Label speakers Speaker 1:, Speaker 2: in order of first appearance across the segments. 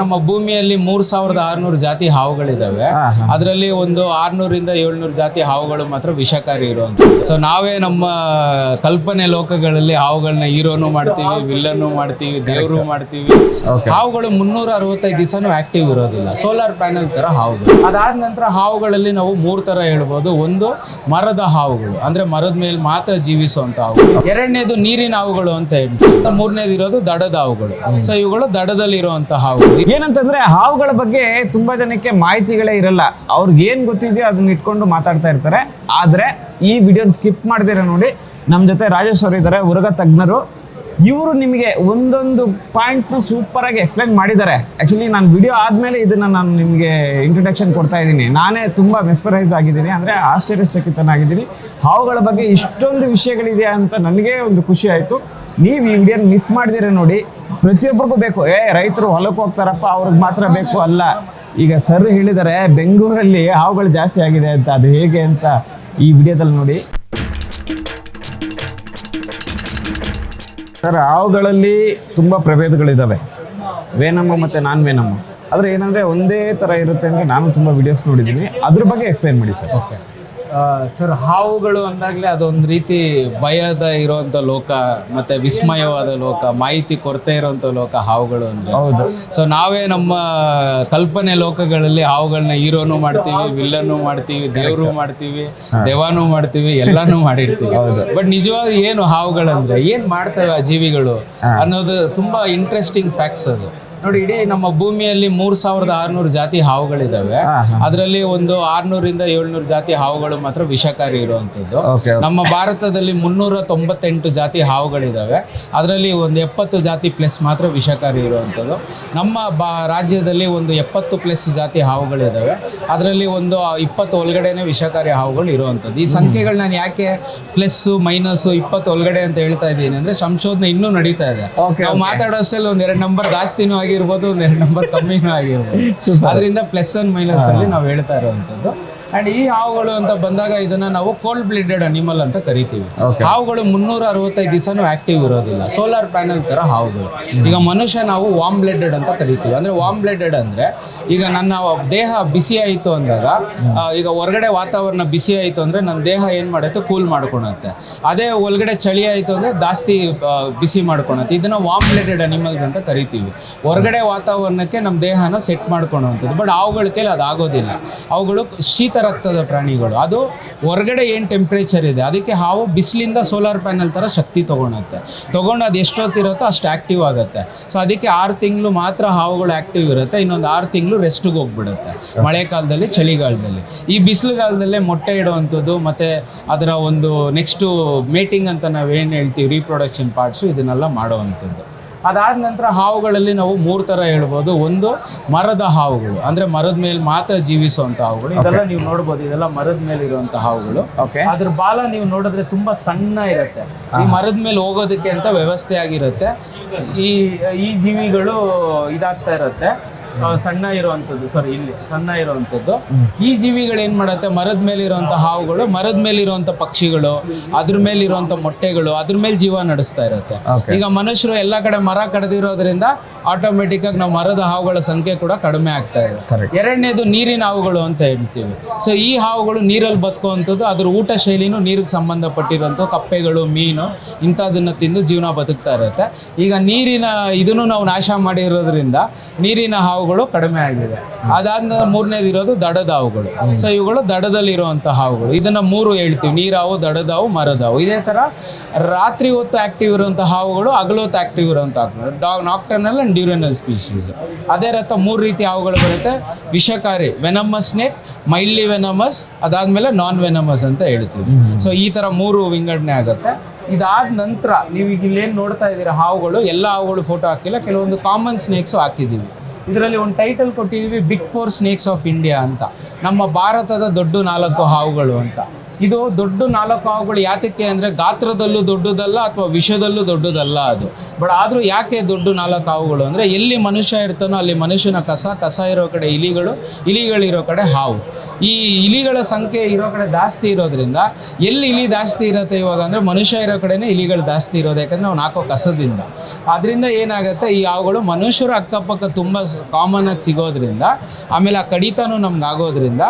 Speaker 1: ನಮ್ಮ ಭೂಮಿಯಲ್ಲಿ 3600 ಜಾತಿ ಹಾವುಗಳಿದಾವೆ. ಅದರಲ್ಲಿ ಒಂದು 600 ಇಂದ 700 ಜಾತಿ ಹಾವುಗಳು ಮಾತ್ರ ವಿಷಕಾರಿ ಇರುವಂಥದ್ದು. ಸೊ ನಾವೇ ನಮ್ಮ ಕಲ್ಪನೆ ಲೋಕಗಳಲ್ಲಿ ಹಾವುಗಳನ್ನ ಹೀರೋನು ಮಾಡ್ತೀವಿ, ವಿಲ್ಲನ್ನು ಮಾಡ್ತೀವಿ, ದೇವರು ಮಾಡ್ತೀವಿ. ಹಾವುಗಳು 365 ದಿವಸನೂ ಆಕ್ಟಿವ್ ಇರೋದಿಲ್ಲ, ಸೋಲಾರ್ ಪ್ಯಾನಲ್ ತರ ಹಾವುಗಳು. ಅದಾದ ನಂತರ ಹಾವುಗಳಲ್ಲಿ ನಾವು 3 ತರ ಹೇಳ್ಬೋದು. ಒಂದು ಮರದ ಹಾವುಗಳು, ಅಂದ್ರೆ ಮರದ ಮೇಲೆ ಮಾತ್ರ ಜೀವಿಸುವಂತ ಹಾವುಗಳು. ಎರಡನೇದು ನೀರಿನ ಹಾವುಗಳು ಅಂತ ಹೇಳ್ತೀವಿ. ಮೂರನೇದು ಇರೋದು ದಡದ ಹಾವುಗಳು. ಸೊ ಇವುಗಳು ದಡದಲ್ಲಿ ಇರುವಂತ ಹಾವುಗಳು.
Speaker 2: ಏನಂತಂದ್ರೆ ಹಾವುಗಳ ಬಗ್ಗೆ ತುಂಬಾ ಜನಕ್ಕೆ ಮಾಹಿತಿಗಳೇ ಇರಲ್ಲ. ಅವ್ರಿಗೆ ಏನ್ ಗೊತ್ತಿದೆಯೋ ಅದನ್ನ ಇಟ್ಕೊಂಡು ಮಾತಾಡ್ತಾ ಇರ್ತಾರೆ. ಆದ್ರೆ ಈ ವಿಡಿಯೋನ ಸ್ಕಿಪ್ ಮಾಡ್ದಿರ ನೋಡಿ, ನಮ್ಮ ಜೊತೆ ರಾಜೇಶ್ ಅವರು ಇದ್ದಾರೆ, ಉರಗ ತಜ್ಞರು. ಇವರು ನಿಮಗೆ ಒಂದೊಂದು ಪಾಯಿಂಟ್ನ ಸೂಪರ್ ಆಗಿ ಎಕ್ಸ್ಪ್ಲೈನ್ ಮಾಡಿದ್ದಾರೆ. ಆಕ್ಚುಲಿ ನಾನು ವಿಡಿಯೋ ಆದ್ಮೇಲೆ ಇದನ್ನ ನಾನು ನಿಮಗೆ ಇಂಟ್ರೊಡಕ್ಷನ್ ಕೊಡ್ತಾ ಇದ್ದೀನಿ. ನಾನೇ ತುಂಬಾ ಮೆಸ್ಪರೈಸ್ ಆಗಿದ್ದೀನಿ, ಅಂದ್ರೆ ಆಶ್ಚರ್ಯಚಕಿತನಾಗಿದ್ದೀನಿ. ಹಾವುಗಳ ಬಗ್ಗೆ ಇಷ್ಟೊಂದು ವಿಷಯಗಳಿದೆ ಅಂತ ನನಗೆ ಒಂದು ಖುಷಿ ಆಯ್ತು. ನೀವು ಈ ವಿಡಿಯೋನ ಮಿಸ್ ಮಾಡಿದಿರ ನೋಡಿ, ಪ್ರತಿಯೊಬ್ಬರಿಗೂ ಬೇಕು. ರೈತರು ಹೊಲಕ್ಕೆ ಹೋಗ್ತಾರಪ್ಪ, ಅವ್ರಿಗೆ ಮಾತ್ರ ಬೇಕು ಅಲ್ಲ. ಈಗ ಸರ್ ಹೇಳಿದ್ದಾರೆ ಬೆಂಗಳೂರಲ್ಲಿ ಹಾವುಗಳು ಜಾಸ್ತಿ ಆಗಿದೆ ಅಂತ. ಅದು ಹೇಗೆ ಅಂತ ಈ ವಿಡಿಯೋದಲ್ಲಿ ನೋಡಿ. ಸರ್, ಹಾವುಗಳಲ್ಲಿ ತುಂಬ ಪ್ರಭೇದಗಳಿದ್ದಾವೆ, ವೇನಮ್ಮ ಮತ್ತು ನಾನ್ ವೇನಮ್ಮ. ಆದರೆ ಏನಂದರೆ ಒಂದೇ ಥರ ಇರುತ್ತೆ ಅಂತ ನಾನು ತುಂಬ ವಿಡಿಯೋಸ್ ನೋಡಿದ್ದೀನಿ. ಅದ್ರ ಬಗ್ಗೆ ಎಕ್ಸ್ಪ್ಲೈನ್ ಮಾಡಿ ಸರ್.
Speaker 1: ಓಕೆ ಸರ್, ಹಾವುಗಳು ಅಂದಾಗಲೇ ಅದೊಂದು ರೀತಿ ಭಯದ ಇರುವಂಥ ಲೋಕ, ಮತ್ತೆ ವಿಸ್ಮಯವಾದ ಲೋಕ, ಮಾಹಿತಿ ಕೊರತೆ ಇರುವಂಥ ಲೋಕ ಹಾವುಗಳು ಅಂದ್ರೆ.
Speaker 2: ಹೌದು.
Speaker 1: ಸೊ ನಾವೇ ನಮ್ಮ ಕಲ್ಪನೆ ಲೋಕಗಳಲ್ಲಿ ಹಾವುಗಳನ್ನ ಹೀರೋನು ಮಾಡ್ತೀವಿ, ವಿಲ್ಲನ್ನು ಮಾಡ್ತೀವಿ, ದೇವರು ಮಾಡ್ತೀವಿ, ದೆವಾನು ಮಾಡ್ತೀವಿ, ಎಲ್ಲಾನು ಮಾಡಿರ್ತೀವಿ. ಬಟ್ ನಿಜವಾಗಿ ಏನು ಹಾವುಗಳಂದ್ರೆ ಏನ್ ಮಾಡ್ತವೆ ಆ ಜೀವಿಗಳು ಅನ್ನೋದು ತುಂಬಾ ಇಂಟ್ರೆಸ್ಟಿಂಗ್ ಫ್ಯಾಕ್ಟ್ಸ್ ಅದು. ನೋಡಿ, ಇಡೀ ನಮ್ಮ ಭೂಮಿಯಲ್ಲಿ 3600 ಜಾತಿ ಹಾವುಗಳಿದಾವೆ. ಅದರಲ್ಲಿ ಒಂದು 600 ಇಂದ 700 ಜಾತಿ ಹಾವುಗಳು ಮಾತ್ರ ವಿಷಕಾರಿ ಇರುವಂತದ್ದು. ನಮ್ಮ ಭಾರತದಲ್ಲಿ 398 ಜಾತಿ ಹಾವುಗಳಿದಾವೆ. ಅದರಲ್ಲಿ ಒಂದು 70 ಜಾತಿ ಪ್ಲಸ್ ಮಾತ್ರ ವಿಷಕಾರಿ ಇರುವಂಥದ್ದು. ನಮ್ಮ ರಾಜ್ಯದಲ್ಲಿ ಒಂದು 70 ಪ್ಲಸ್ ಜಾತಿ ಹಾವುಗಳಿದಾವೆ. ಅದರಲ್ಲಿ ಒಂದು 20 ಒಳಗಡೆನೆ ವಿಷಕಾರಿ ಹಾವುಗಳು ಇರುವಂಥದ್ದು. ಈ ಸಂಖ್ಯೆಗಳು ನಾನು ಯಾಕೆ ಪ್ಲಸ್ ಮೈನಸ್ 20 ಒಳಗಡೆ ಅಂತ ಹೇಳ್ತಾ ಇದ್ದೀನಿ ಅಂದ್ರೆ, ಸಂಶೋಧನೆ ಇನ್ನೂ ನಡೀತಾ ಇದೆ. ನಾವು ಮಾತಾಡೋಷ್ಟರಲ್ಲಿ ಒಂದ್ 2 ನಂಬರ್ ಜಾಸ್ತಿನೂ ಆಗಿರ್ಬೋದು, ಒಂದ್ 2 ನಂಬರ್ ಕಮ್ಮಿನೂ ಆಗಿರ್ಬೋದು. ಅದರಿಂದ ಪ್ಲಸ್ ಅಂಡ್ ಮೈನಸ್ ಅಲ್ಲಿ ನಾವು ಹೇಳ್ತಾ ಇರುವಂತದ್ದು. ಅಂಡ್ ಈ ಹಾವುಗಳು ಅಂತ ಬಂದಾಗ ಇದನ್ನ ನಾವು ಕೋಲ್ಡ್ ಬ್ಲಡೆಡ್ ಅನಿಮಲ್ ಅಂತ ಕರಿತೀವಿ. ಹಾವುಗಳು 365 ದಿವಸನೂ ಆಕ್ಟಿವ್ ಇರೋದಿಲ್ಲ, ಸೋಲಾರ್ ಪ್ಯಾನಲ್ ತರ ಹಾವುಗಳು. ಈಗ ಮನುಷ್ಯ ನಾವು ವಾರ್ಮ್ ಬ್ಲಡೆಡ್ ಅಂತ ಕರಿತೀವಿ. ಅಂದ್ರೆ ವಾರ್ಮ್ ಬ್ಲಡೆಡ್ ಅಂದ್ರೆ, ಈಗ ನನ್ನ ದೇಹ ಬಿಸಿ ಆಯಿತು ಅಂದಾಗ, ಈಗ ಹೊರಗಡೆ ವಾತಾವರಣ ಬಿಸಿ ಆಯಿತು ಅಂದ್ರೆ ನನ್ನ ದೇಹ ಏನ್ ಮಾಡುತ್ತೆ, ಕೂಲ್ ಮಾಡ್ಕೊಳತ್ತೆ. ಅದೇ ಒಳಗಡೆ ಚಳಿ ಆಯಿತು ಅಂದ್ರೆ ಜಾಸ್ತಿ ಬಿಸಿ ಮಾಡ್ಕೊಳತ್ತೆ. ಇದನ್ನ ವಾರ್ಮ್ ಬ್ಲಡೆಡ್ ಅನಿಮಲ್ಸ್ ಅಂತ ಕರಿತೀವಿ. ಹೊರಗಡೆ ವಾತಾವರಣಕ್ಕೆ ನಮ್ಮ ದೇಹನ ಸೆಟ್ ಮಾಡ್ಕೊಳೋವಂಥದ್ದು. ಬಟ್ ಅವುಗಳ ಕೈಲಿ ಅದಾಗೋದಿಲ್ಲ. ಅವುಗಳು ಶೀತ ರಕ್ತದ ಪ್ರಾಣಿಗಳು. ಅದು ಹೊರಗಡೆ ಏನು ಟೆಂಪ್ರೇಚರ್ ಇದೆ ಅದಕ್ಕೆ ಹಾವು ಬಿಸಿಲಿಂದ ಸೋಲಾರ್ ಪ್ಯಾನಲ್ ಥರ ಶಕ್ತಿ ತಗೊಂಡು ಅದು ಎಷ್ಟೊತ್ತಿರುತ್ತೋ ಅಷ್ಟು ಆ್ಯಕ್ಟಿವ್ ಆಗುತ್ತೆ. ಸೊ ಅದಕ್ಕೆ 6 ತಿಂಗಳು ಮಾತ್ರ ಹಾವುಗಳು ಆ್ಯಕ್ಟಿವ್ ಇರುತ್ತೆ, ಇನ್ನೊಂದು 6 ತಿಂಗಳು ರೆಸ್ಟ್ಗೆ ಹೋಗ್ಬಿಡುತ್ತೆ ಮಳೆಗಾಲದಲ್ಲಿ, ಚಳಿಗಾಲದಲ್ಲಿ. ಈ ಬಿಸಿಲುಗಾಲದಲ್ಲೇ ಮೊಟ್ಟೆ ಇಡುವಂಥದ್ದು ಮತ್ತು ಅದರ ಒಂದು ನೆಕ್ಸ್ಟು ಮೇಟಿಂಗ್ ಅಂತ ನಾವೇನು ಹೇಳ್ತೀವಿ, ರೀಪ್ರೊಡಕ್ಷನ್ ಪಾರ್ಟ್ಸು, ಇದನ್ನೆಲ್ಲ ಮಾಡುವಂಥದ್ದು. ಅದಾದ ನಂತರ ಹಾವುಗಳಲ್ಲಿ ನಾವು 3 ಥರ ಹೇಳ್ಬೋದು. ಒಂದು ಮರದ ಹಾವುಗಳು, ಅಂದ್ರೆ ಮರದ ಮೇಲೆ ಮಾತ್ರ ಜೀವಿಸುವಂತ ಹಾವುಗಳು. ಇದೆಲ್ಲ ನೀವು ನೋಡ್ಬೋದು, ಇದೆಲ್ಲ ಮರದ ಮೇಲೆ ಇರುವಂತ ಹಾವುಗಳು. ಅದ್ರ ಬಾಲ ನೀವು ನೋಡಿದ್ರೆ ತುಂಬಾ ಸಣ್ಣ ಇರುತ್ತೆ. ಈ ಮರದ ಮೇಲೆ ಹೋಗೋದಕ್ಕೆ ಅಂತ ವ್ಯವಸ್ಥೆ ಆಗಿರುತ್ತೆ. ಈ ಜೀವಿಗಳು ಇದಾಗ್ತಾ ಇರುತ್ತೆ, ಸಣ್ಣ ಇರುವಂಥದ್ದು. ಈ ಜೀವಿಗಳು ಏನ್ ಮಾಡುತ್ತೆ, ಮರದ ಮೇಲೆ ಇರುವಂತ ಹಾವುಗಳು, ಮರದ ಮೇಲೆ ಇರುವಂತ ಪಕ್ಷಿಗಳು, ಅದ್ರ ಮೇಲೆ ಇರುವಂತ ಮೊಟ್ಟೆಗಳು, ಅದ್ರ ಮೇಲೆ ಜೀವ ನಡೆಸ್ತಾ ಇರುತ್ತೆ. ಈಗ ಮನುಷ್ಯರು ಎಲ್ಲ ಕಡೆ ಮರ ಕಡ್ದಿರೋದ್ರಿಂದ ಆಟೋಮೆಟಿಕ್ ಆಗಿ ನಾವು ಮರದ ಹಾವುಗಳ ಸಂಖ್ಯೆ ಕೂಡ ಕಡಿಮೆ ಆಗ್ತಾ ಇದೆ. ಎರಡನೇದು ನೀರಿನ ಹಾವುಗಳು ಅಂತ ಹೇಳ್ತೀವಿ. ಸೊ ಈ ಹಾವುಗಳು ನೀರಲ್ಲಿ ಬದುಕುವಂಥದ್ದು. ಅದ್ರ ಊಟ ಶೈಲಿನೂ ನೀರಿಗೆ ಸಂಬಂಧಪಟ್ಟಿರುವಂಥ ಕಪ್ಪೆಗಳು, ಮೀನು ಇಂಥದನ್ನ ತಿಂದು ಜೀವನ ಬದುಕ್ತಾ ಇರುತ್ತೆ. ಈಗ ನೀರಿನ ಇದನ್ನು ನಾವು ನಾಶ ಮಾಡಿರೋದ್ರಿಂದ ನೀರಿನ ಹಾವುಗಳು ಕಡಿಮೆ ಆಗಿದೆ. ಅದಾದ ಮೂರನೇದು ಇರೋದು ದಡದ ಹಾವುಗಳು. ಸೊ ಇವುಗಳು ದಡದಲ್ಲಿ ಇರುವಂತ ಹಾವುಗಳು. ಇದನ್ನ 3 ಹೇಳ್ತೀವಿ: ನೀರಾವು, ದಡದ ಹಾವು, ಮರದ ಹಾವು. ಇದೇ ತರ ರಾತ್ರಿ ಹೊತ್ತು ಆಕ್ಟಿವ್ ಇರುವಂತಹ ಹಾವುಗಳು, ಹಗಲು ಹೊತ್ತು ಆಕ್ಟಿವ್ ಇರುವಂತ ನಾಕ್ಟರ್ನಲ್ ಅಂಡ್ ಡ್ಯೂರನಲ್ ಸ್ಪೀಶೀಸ್. ಅದೇ ರೀತಿ 3 ರೀತಿ ಹಾವುಗಳು ಬರುತ್ತೆ. ವಿಷಕಾರಿ, ವೆನಮಸ್ ಸ್ನೇಕ್, ಮೈಲ್ಡ್ಲಿ ವೆನಮಸ್, ಅದಾದ್ಮೇಲೆ ನಾನ್ ವೆನಮಸ್ ಅಂತ ಹೇಳ್ತೀವಿ. ಸೊ ಈ ತರ 3 ವಿಂಗಡಣೆ ಆಗುತ್ತೆ. ಇದಾದ ನಂತರ ನೀವು ಈಗ ಇಲ್ಲೇನು ನೋಡ್ತಾ ಇದ್ದೀರಾ ಹಾವುಗಳು, ಎಲ್ಲ ಹಾವುಗಳು ಫೋಟೋ ಹಾಕಿಲ್ಲ, ಕೆಲವೊಂದು ಕಾಮನ್ ಸ್ನೇಕ್ಸು ಹಾಕಿದ್ದೀವಿ. ಇದರಲ್ಲಿ ಒಂದು ಟೈಟಲ್ ಕೊಟ್ಟಿದ್ದೀವಿ, ಬಿಗ್ 4 ಸ್ನೇಕ್ಸ್ ಆಫ್ ಇಂಡಿಯಾ ಅಂತ, ನಮ್ಮ ಭಾರತದ ದೊಡ್ಡ 4 ಹಾವುಗಳು ಅಂತ. ಇದು ದೊಡ್ಡ 4 ಹಾವುಗಳು ಯಾತಕ್ಕೆ ಅಂದರೆ ಗಾತ್ರದಲ್ಲೂ ದೊಡ್ಡದಲ್ಲ ಅಥವಾ ವಿಷದಲ್ಲೂ ದೊಡ್ಡದಲ್ಲ ಅದು. ಬಟ್ ಆದರೂ ಯಾಕೆ ದೊಡ್ಡ 4 ಹಾವುಗಳು ಅಂದರೆ ಎಲ್ಲಿ ಮನುಷ್ಯ ಇರ್ತಾನೋ ಅಲ್ಲಿ ಮನುಷ್ಯನ ಕಸ ಇರೋ ಕಡೆ ಇಲಿಗಳಿರೋ ಕಡೆ ಹಾವು. ಈ ಇಲಿಗಳ ಸಂಖ್ಯೆ ಇರೋ ಕಡೆ ಜಾಸ್ತಿ ಇರೋದ್ರಿಂದ ಎಲ್ಲಿ ಇಲಿ ಜಾಸ್ತಿ ಇರುತ್ತೆ ಇವಾಗ ಅಂದರೆ ಮನುಷ್ಯ ಇರೋ ಕಡೆನೇ ಇಲಿಗಳು ಜಾಸ್ತಿ ಇರೋದು, ಯಾಕಂದರೆ ನಾವು ಹಾಕೋ ಕಸದಿಂದ. ಅದರಿಂದ ಏನಾಗುತ್ತೆ, ಈ ಹಾವುಗಳು ಮನುಷ್ಯರ ಅಕ್ಕಪಕ್ಕ ತುಂಬ ಕಾಮನ್ ಆಗಿ ಸಿಗೋದ್ರಿಂದ, ಆಮೇಲೆ ಆ ಕಡಿತನೂ ನಮ್ಗೆ ಆಗೋದ್ರಿಂದ,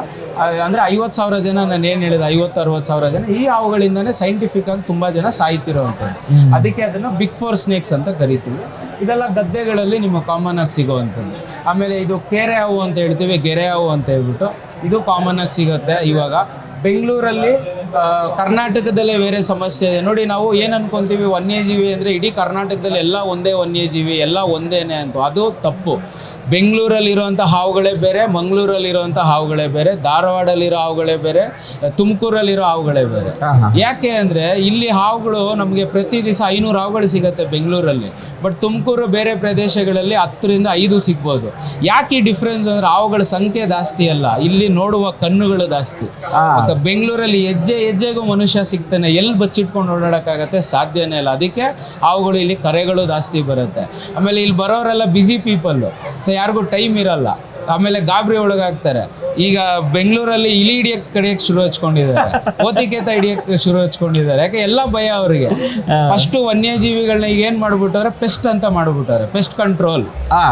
Speaker 1: ಅಂದರೆ 50,000 ಜನ, ನಾನು ಏನು ಹೇಳಿದೆ 50-60 ಸಾವಿರ ಜನ ಈ ಹಾವುಗಳಿಂದನೇ ಸೈಂಟಿಫಿಕ್ ಆಗಿ ತುಂಬ ಜನ ಸಾಯ್ತಿರೋವಂಥದ್ದು. ಅದಕ್ಕೆ ಅದನ್ನು ಬಿಗ್ 4 ಸ್ನೇಕ್ಸ್ ಅಂತ ಕರಿತೀವಿ. ಇದೆಲ್ಲ ಗದ್ದೆಗಳಲ್ಲಿ ನಿಮ್ಮ ಕಾಮನ್ ಆಗಿ ಸಿಗೋವಂಥದ್ದು. ಆಮೇಲೆ ಇದು ಕೆರೆ ಹಾವು ಅಂತ ಹೇಳ್ತೀವಿ, ಗೆರೆ ಹಾವು ಅಂತ ಹೇಳ್ಬಿಟ್ಟು ಇದು ಕಾಮನ್ ಆಗಿ ಸಿಗುತ್ತೆ. ಇವಾಗ ಬೆಂಗಳೂರಲ್ಲಿ, ಕರ್ನಾಟಕದಲ್ಲೇ ಬೇರೆ ಸಮಸ್ಯೆ ಇದೆ ನೋಡಿ. ನಾವು ಏನು ಅನ್ಕೊಂತೀವಿ, ವನ್ಯಜೀವಿ ಅಂದರೆ ಇಡೀ ಕರ್ನಾಟಕದಲ್ಲಿ ಎಲ್ಲ ಒಂದೇ ವನ್ಯಜೀವಿ, ಎಲ್ಲ ಒಂದೇನೆ ಅಂತ. ಅದು ತಪ್ಪು. ಬೆಂಗಳೂರಲ್ಲಿರುವಂಥ ಹಾವುಗಳೇ ಬೇರೆ, ಮಂಗಳೂರಲ್ಲಿರುವಂಥ ಹಾವುಗಳೇ ಬೇರೆ, ಧಾರವಾಡಲ್ಲಿರೋ ಹಾವುಗಳೇ ಬೇರೆ, ತುಮಕೂರಲ್ಲಿರೋ ಹಾವುಗಳೇ ಬೇರೆ. ಯಾಕೆ ಅಂದರೆ ಇಲ್ಲಿ ಹಾವುಗಳು ನಮಗೆ ಪ್ರತಿ ದಿವಸ 500 ಹಾವುಗಳು ಸಿಗುತ್ತೆ ಬೆಂಗಳೂರಲ್ಲಿ. ಬಟ್ ತುಮಕೂರು ಬೇರೆ ಪ್ರದೇಶಗಳಲ್ಲಿ 10ರಿಂದ 5 ಸಿಗ್ಬೋದು. ಯಾಕೆ ಈ ಡಿಫ್ರೆನ್ಸ್ ಅಂದರೆ ಹಾವುಗಳ ಸಂಖ್ಯೆ ಜಾಸ್ತಿ ಅಲ್ಲ, ಇಲ್ಲಿ ನೋಡುವ ಕಣ್ಣುಗಳು ಜಾಸ್ತಿ. ಬೆಂಗಳೂರಲ್ಲಿ ಹೆಜ್ಜೆಗೂ ಮನುಷ್ಯ ಸಿಗ್ತಾನೆ, ಎಲ್ಲಿ ಬಚ್ಚಿಟ್ಕೊಂಡು ಓಡಾಡೋಕ್ಕಾಗತ್ತೆ? ಸಾಧ್ಯನೇ ಇಲ್ಲ. ಅದಕ್ಕೆ ಹಾವುಗಳು ಇಲ್ಲಿ ಕರೆಗಳು ಜಾಸ್ತಿ ಬರುತ್ತೆ. ಆಮೇಲೆ ಇಲ್ಲಿ ಬರೋರೆಲ್ಲ ಬ್ಯುಸಿ ಪೀಪಲ್ಲು, ಸೊ ಯಾರಿಗೂ ಟೈಮ್ ಇರಲ್ಲ. ಆಮೇಲೆ ಗಾಬರಿ ಒಳಗಾಗ್ತಾರೆ. ಈಗ ಬೆಂಗಳೂರಲ್ಲಿ ಇಲಿ ಕಡಿಯಕ್ಕೆ ಶುರು ಹಚ್ಕೊಂಡಿದ್ದಾರೆ, ಓತಿಕೇತ ಹಿಡಿಯಕ್ಕೆ ಶುರು ಹಚ್ಕೊಂಡಿದ್ದಾರೆ. ಯಾಕೆ ಎಲ್ಲ ಭಯ ಅವರಿಗೆ. ಫಸ್ಟು ವನ್ಯಜೀವಿಗಳನ್ನ ಈಗ ಏನು ಮಾಡ್ಬಿಟ್ಟವ್ರೆ, ಪೆಸ್ಟ್ ಅಂತ ಮಾಡ್ಬಿಟ್ಟವ್ರೆ, ಪೆಸ್ಟ್ ಕಂಟ್ರೋಲ್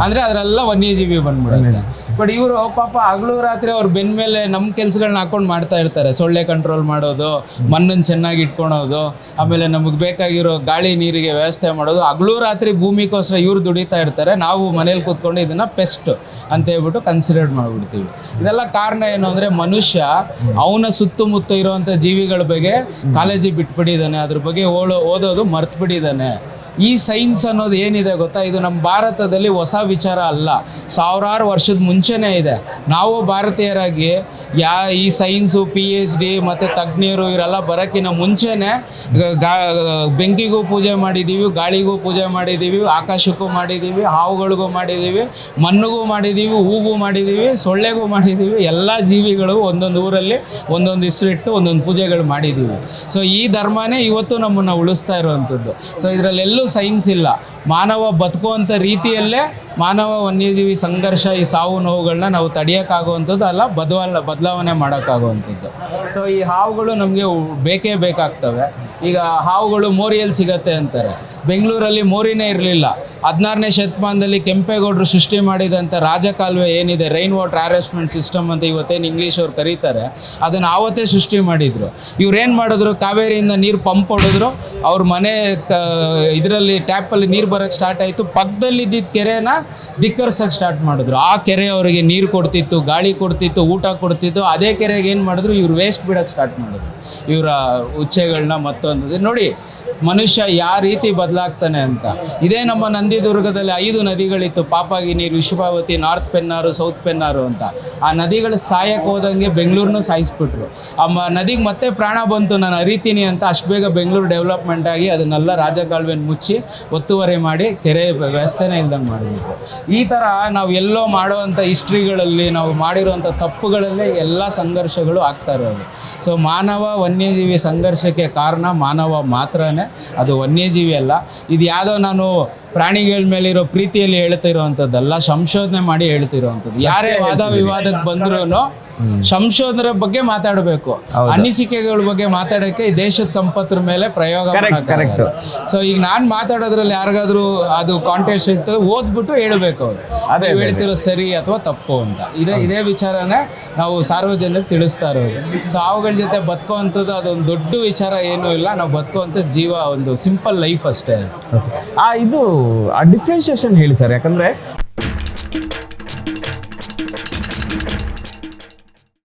Speaker 1: ಅಂದರೆ ಅದರೆಲ್ಲ ವನ್ಯಜೀವಿ ಬಂದ್ಬಿಡುತ್ತೆ. ಬಟ್ ಇವರು ಪಾಪ ಹಗಲು ರಾತ್ರಿ ಅವ್ರ ಬೆನ್ನ ಮೇಲೆ ನಮ್ಮ ಕೆಲ್ಸಗಳನ್ನ ಹಾಕೊಂಡು ಮಾಡ್ತಾ ಇರ್ತಾರೆ. ಸೊಳ್ಳೆ ಕಂಟ್ರೋಲ್ ಮಾಡೋದು, ಮಣ್ಣನ್ನು ಚೆನ್ನಾಗಿ ಇಟ್ಕೊಳೋದು, ಆಮೇಲೆ ನಮಗೆ ಬೇಕಾಗಿರೋ ಗಾಳಿ ನೀರಿಗೆ ವ್ಯವಸ್ಥೆ ಮಾಡೋದು. ಹಗಲು ರಾತ್ರಿ ಭೂಮಿಗೋಸ್ಕರ ಇವ್ರು ದುಡಿತಾ ಇರ್ತಾರೆ. ನಾವು ಮನೇಲಿ ಕೂತ್ಕೊಂಡು ಇದನ್ನು ಪೆಸ್ಟ್ ಅಂತ ಹೇಳ್ಬಿಟ್ಟು ಕನ್ಸಿಡರ್ ಮಾಡಿಬಿಡ್ತೀವಿ. ಇದೆಲ್ಲ ಕಾರಣ ಏನು ಅಂದರೆ ಮನುಷ್ಯ ಅವನ ಸುತ್ತಮುತ್ತ ಇರುವಂಥ ಜೀವಿಗಳ ಬಗ್ಗೆ ಕಾಳಜಿ ಬಿಟ್ಬಿಟ್ಟಿದ್ದಾನೆ, ಅದ್ರ ಬಗ್ಗೆ ಓದೋದು ಮರ್ತು ಬಿಟ್ಟಿದ್ದಾನೆ. ಈ ಸೈನ್ಸ್ ಅನ್ನೋದು ಏನಿದೆ ಗೊತ್ತಾ, ಇದು ನಮ್ಮ ಭಾರತದಲ್ಲಿ ಹೊಸ ವಿಚಾರ ಅಲ್ಲ, ಸಾವಿರಾರು ವರ್ಷದ ಮುಂಚೆನೇ ಇದೆ. ನಾವು ಭಾರತೀಯರಾಗಿ ಈ ಸೈನ್ಸು, PhD ಮತ್ತು ತಜ್ಞರು ಇವರೆಲ್ಲ ಬರೋಕ್ಕಿಂತ ಮುಂಚೆನೇ ಬೆಂಕಿಗೂ ಪೂಜೆ ಮಾಡಿದ್ದೀವಿ, ಗಾಳಿಗೂ ಪೂಜೆ ಮಾಡಿದ್ದೀವಿ, ಆಕಾಶಕ್ಕೂ ಮಾಡಿದ್ದೀವಿ, ಹಾವುಗಳಿಗೂ ಮಾಡಿದ್ದೀವಿ, ಮಣ್ಣಿಗೂ ಮಾಡಿದ್ದೀವಿ, ಹೂಗೂ ಮಾಡಿದ್ದೀವಿ, ಸೊಳ್ಳೆಗೂ ಮಾಡಿದ್ದೀವಿ. ಎಲ್ಲ ಜೀವಿಗಳು ಒಂದೊಂದು ಊರಲ್ಲಿ ಒಂದೊಂದು ಹೆಸರಿಟ್ಟು ಒಂದೊಂದು ಪೂಜೆಗಳು ಮಾಡಿದ್ದೀವಿ. ಸೊ ಈ ಧರ್ಮನೇ ಇವತ್ತು ನಮ್ಮನ್ನು ಉಳಿಸ್ತಾ ಇರುವಂಥದ್ದು. ಸೊ ಇದರಲ್ಲೆಲ್ಲೂ ಸೈನ್ಸ್ ಇಲ್ಲ. ಮಾನವ ಬದುಕುವಂಥ ರೀತಿಯಲ್ಲೇ ಮಾನವ ವನ್ಯಜೀವಿ ಸಂಘರ್ಷ, ಈ ಸಾವು ನೋವುಗಳನ್ನ ನಾವು ತಡೆಯೋಕ್ಕಾಗುವಂಥದ್ದು ಅಲ್ಲ, ಬದಲಾವಣೆ ಮಾಡೋಕ್ಕಾಗುವಂಥದ್ದು. ಸೊ ಈ ಹಾವುಗಳು ನಮಗೆ ಬೇಕೇ ಬೇಕಾಗ್ತವೆ. ಈಗ ಹಾವುಗಳು ಮೋರಿಯಲ್ಲಿ ಸಿಗತ್ತೆ ಅಂತಾರೆ. ಬೆಂಗಳೂರಲ್ಲಿ ಮೋರಿನೇ ಇರಲಿಲ್ಲ. 16ನೇ ಶತಮಾನದಲ್ಲಿ ಕೆಂಪೇಗೌಡರು ಸೃಷ್ಟಿ ಮಾಡಿದಂಥ ರಾಜಕಾಲುವೆ ಏನಿದೆ, ರೈನ್ ವಾಟರ್ ಹ್ಯಾರಸ್ಮೆಂಟ್ ಸಿಸ್ಟಮ್ ಅಂತ ಇವತ್ತೇನು ಇಂಗ್ಲೀಷ್ ಅವ್ರು ಕರೀತಾರೆ, ಅದನ್ನು ಆವತ್ತೇ ಸೃಷ್ಟಿ ಮಾಡಿದರು. ಇವ್ರೇನು ಮಾಡಿದ್ರು, ಕಾವೇರಿಯಿಂದ ನೀರು ಪಂಪ್ ಹೊಡೆದ್ರು, ಅವ್ರ ಮನೆ ಇದರಲ್ಲಿ ಟ್ಯಾಪಲ್ಲಿ ನೀರು ಬರೋಕ್ಕೆ ಸ್ಟಾರ್ಟ್ ಆಯಿತು. ಪಕ್ಕದಲ್ಲಿದ್ದಿದ್ದ ಕೆರೆನ ಧಿಕ್ಕರ್ಸೋಕ್ಕೆ ಸ್ಟಾರ್ಟ್ ಮಾಡಿದ್ರು. ಆ ಕೆರೆ ಅವರಿಗೆ ನೀರು ಕೊಡ್ತಿತ್ತು, ಗಾಳಿ ಕೊಡ್ತಿತ್ತು, ಊಟ ಕೊಡ್ತಿತ್ತು. ಅದೇ ಕೆರೆಗೆ ಏನು ಮಾಡಿದ್ರು, ಇವ್ರು ವೇಸ್ಟ್ ಬಿಡೋಕ್ಕೆ ಸ್ಟಾರ್ಟ್ ಮಾಡಿದ್ರು, ಇವರ ಉಚ್ಚೆಗಳನ್ನ. ಮತ್ತೊಂದು ನೋಡಿ ಮನುಷ್ಯ ಯಾವ ರೀತಿ ಬದಲಾಗ್ತಾನೆ ಅಂತ. ಇದೇ ನಮ್ಮ ನಂದಿದುರ್ಗದಲ್ಲಿ 5 ನದಿಗಳಿತ್ತು, ಪಾಪಾಗಿನಿ, ಋಷಭಾವತಿ, ನಾರ್ತ್ ಪೆನ್ನಾರು, ಸೌತ್ ಪೆನ್ನಾರು ಅಂತ. ಆ ನದಿಗಳು ಸಾಯಕ್ಕೆ ಹೋದಂಗೆ ಬೆಂಗಳೂರನ್ನೂ ಸಾಯಿಸ್ಬಿಟ್ರು. ಆ ನದಿಗೆ ಮತ್ತೆ ಪ್ರಾಣ ಬಂತು, ನಾನು ಹರಿತೀನಿ ಅಂತ. ಅಷ್ಟು ಬೇಗ ಬೆಂಗಳೂರು ಡೆವಲಪ್ಮೆಂಟ್ ಆಗಿ ಅದನ್ನೆಲ್ಲ ರಾಜಕಾಲುವೆನ ಮುಚ್ಚಿ ಒತ್ತುವರಿ ಮಾಡಿ ಕೆರೆ ವ್ಯವಸ್ಥೆನೇ ಇಲ್ದಂಗೆ ಮಾಡಿಬಿಟ್ರು. ಈ ಥರ ನಾವು ಎಲ್ಲೋ ಮಾಡೋವಂಥ ಹಿಸ್ಟ್ರಿಗಳಲ್ಲಿ ನಾವು ಮಾಡಿರುವಂಥ ತಪ್ಪುಗಳಲ್ಲೇ ಎಲ್ಲ ಸಂಘರ್ಷಗಳು ಆಗ್ತಾ ಇರೋದು. ಸೊ ಮಾನವ ವನ್ಯಜೀವಿ ಸಂಘರ್ಷಕ್ಕೆ ಕಾರಣ ಮಾನವ ಮಾತ್ರನೇ, ಅದು ವನ್ಯಜೀವಿ ಅಲ್ಲ. ಇದು ಯಾವುದೋ ನಾನು ಪ್ರಾಣಿಗಳ ಮೇಲಿರೋ ಪ್ರೀತಿಯಲ್ಲಿ ಹೇಳ್ತಿರೋವಂಥದ್ದಲ್ಲ, ಸಂಶೋಧನೆ ಮಾಡಿ ಹೇಳ್ತಿರೋವಂಥದ್ದು. ಯಾರೇ ವಾದ ವಿವಾದಕ್ಕೆ ಬಂದ್ರೂ ಸಂಶೋಧನೆ ಬಗ್ಗೆ ಮಾತಾಡಬೇಕು, ಅನಿಸಿಕೆಗಳ ಬಗ್ಗೆ ಮಾತಾಡೋಕ್ಕೆ ಈ ದೇಶದ ಸಂಪತ್ತರ ಮೇಲೆ ಪ್ರಯೋಗ ಮಾಡೋಕ್ಕಾಗಲ್ಲ. ಸೊ ಈಗ ನಾನು ಮಾತಾಡೋದ್ರಲ್ಲಿ ಯಾರಿಗಾದ್ರೂ ಅದು ಕಾಂಟೆಸ್ಟ್ ಇರ್ತದೆ, ಓದ್ಬಿಟ್ಟು ಹೇಳಬೇಕು ಅವರು ಅದೇ ಹೇಳ್ತಿರೋ ಸರಿ ಅಥವಾ ತಪ್ಪು ಅಂತ. ಇದೇ ವಿಚಾರನೇ ನಾವು ಸಾರ್ವಜನಿಕ ತಿಳಿಸ್ತಾ ಇರೋದು. ಸೊ ಅವುಗಳ ಜೊತೆ ಬದುಕುವಂಥದ್ದು ಅದೊಂದು ದೊಡ್ಡ ವಿಚಾರ ಏನೂ ಇಲ್ಲ. ನಾವು ಬದುಕುವಂಥ ಜೀವ ಒಂದು ಸಿಂಪಲ್ ಲೈಫ್ ಅಷ್ಟೇ.
Speaker 2: ಇದು ಡಿಫ್ರೆನ್ಷಿಯೇಷನ್ ಹೇಳಿ ಸರ್. ಯಾಕಂದರೆ